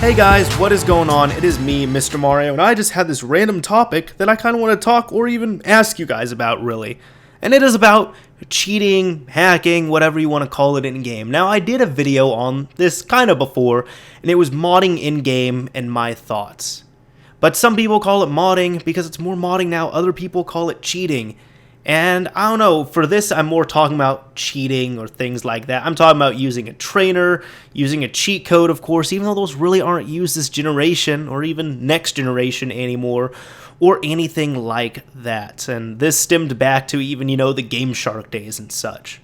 Hey guys, what is going on? It is me, Mr. Mario, and I just had this random topic that I kind of want to talk or even ask you guys about, really. And it is about cheating, hacking, whatever you want to call it in-game. Now, I did a video on this kind of before, and it was modding in-game and my thoughts. But some people call it modding because it's more modding now. Other people call it cheating. And I don't know, for this I'm more talking about cheating or things like that. I'm talking about using a trainer, using a cheat code, of course, even though those really aren't used this generation or even next generation anymore or anything like that. And this stemmed back to even, the Game Shark days and such.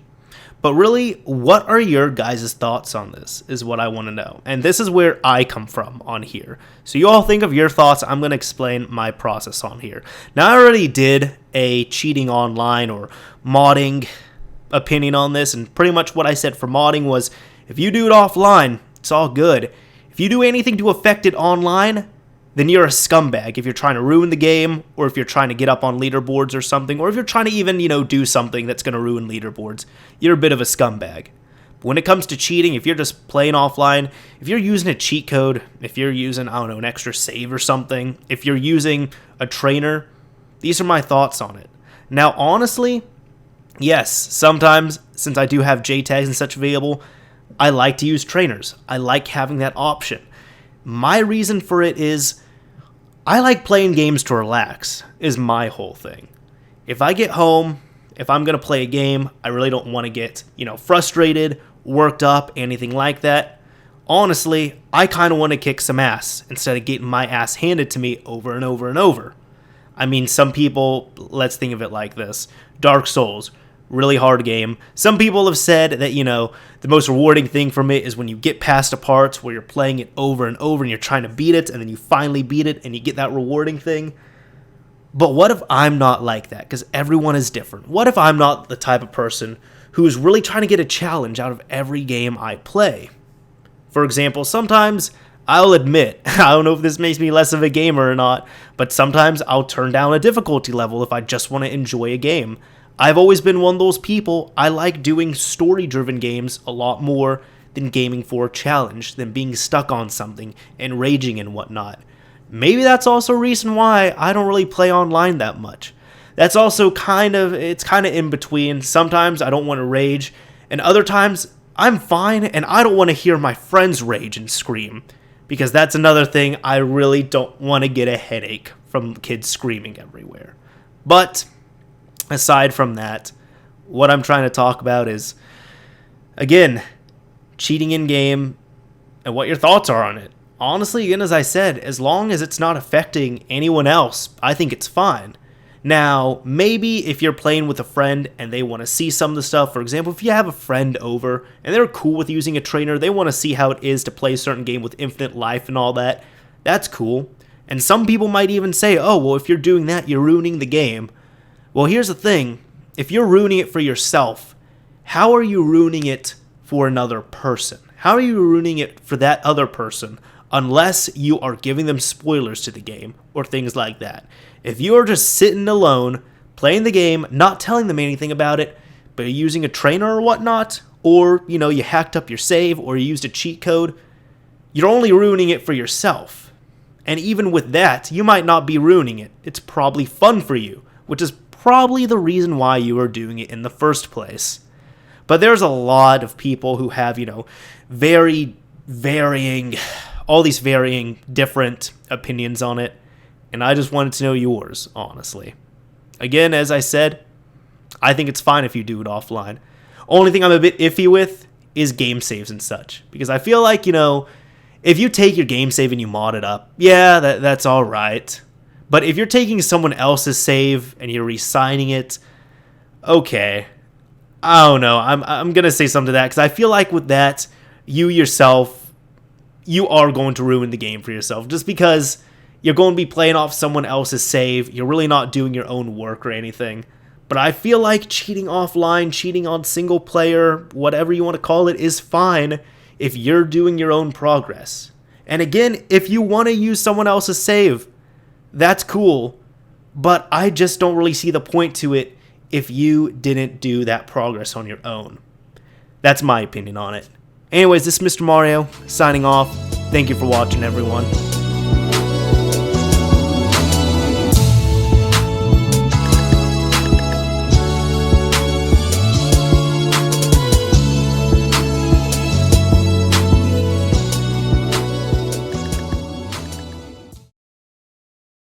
But really, what are your guys' thoughts on this is what I want to know. And this is where I come from on here. So you all think of your thoughts. I'm going to explain my process on here. Now, I already did a cheating online or modding opinion on this. And pretty much what I said for modding was, if you do it offline, it's all good. If you do anything to affect it online, then you're a scumbag if you're trying to ruin the game, or if you're trying to get up on leaderboards or something, or if you're trying to even, do something that's going to ruin leaderboards. You're a bit of a scumbag. But when it comes to cheating, if you're just playing offline, if you're using a cheat code, if you're using, an extra save or something, if you're using a trainer, these are my thoughts on it. Now, honestly, yes, sometimes, since I do have JTags and such available, I like to use trainers. I like having that option. My reason for it is, I like playing games to relax, is my whole thing. If I get home, if I'm going to play a game, I really don't want to get, frustrated, worked up, anything like that. Honestly, I kind of want to kick some ass instead of getting my ass handed to me over and over and over. I mean, some people, let's think of it like this. Dark Souls, really hard game. Some people have said that, the most rewarding thing from it is when you get past a part where you're playing it over and over and you're trying to beat it, and then you finally beat it and you get that rewarding thing. But what if I'm not like that? Because everyone is different. What if I'm not the type of person who is really trying to get a challenge out of every game I play? For example, sometimes I'll admit, I don't know if this makes me less of a gamer or not, but sometimes I'll turn down a difficulty level if I just want to enjoy a game. I've always been one of those people. I like doing story-driven games a lot more than gaming for a challenge, than being stuck on something and raging and whatnot. Maybe that's also a reason why I don't really play online that much. That's also kind of in between. Sometimes I don't want to rage, and other times I'm fine and I don't want to hear my friends rage and scream, because that's another thing. I really don't want to get a headache from kids screaming everywhere. But aside from that, what I'm trying to talk about is, again, cheating in game and what your thoughts are on it. Honestly, again, as I said, as long as it's not affecting anyone else, I think it's fine. Now, maybe if you're playing with a friend and they want to see some of the stuff, for example, if you have a friend over and they're cool with using a trainer, they want to see how it is to play a certain game with infinite life and all that, that's cool. And some people might even say, oh, well, if you're doing that, you're ruining the game. Well, here's the thing. If you're ruining it for yourself, how are you ruining it for another person? How are you ruining it for that other person unless you are giving them spoilers to the game or things like that? If you are just sitting alone, playing the game, not telling them anything about it, but you're using a trainer or whatnot, or, you hacked up your save or you used a cheat code, you're only ruining it for yourself. And even with that, you might not be ruining it. It's probably fun for you, which is probably the reason why you are doing it in the first place. But there's a lot of people who have, all these varying different opinions on it, and I just wanted to know yours, honestly. Again, as I said, I think it's fine if you do it offline. Only thing I'm a bit iffy with is game saves and such, because I feel like, if you take your game save and you mod it up, yeah, that's all right. But if you're taking someone else's save and you're re-signing it, okay. I don't know. I'm going to say something to that, because I feel like with that, you yourself, you are going to ruin the game for yourself. Just because you're going to be playing off someone else's save, you're really not doing your own work or anything. But I feel like cheating offline, cheating on single player, whatever you want to call it, is fine if you're doing your own progress. And again, if you want to use someone else's save, that's cool, but I just don't really see the point to it if you didn't do that progress on your own. That's my opinion on it. Anyways, this is Mr. Mario, signing off. Thank you for watching, everyone.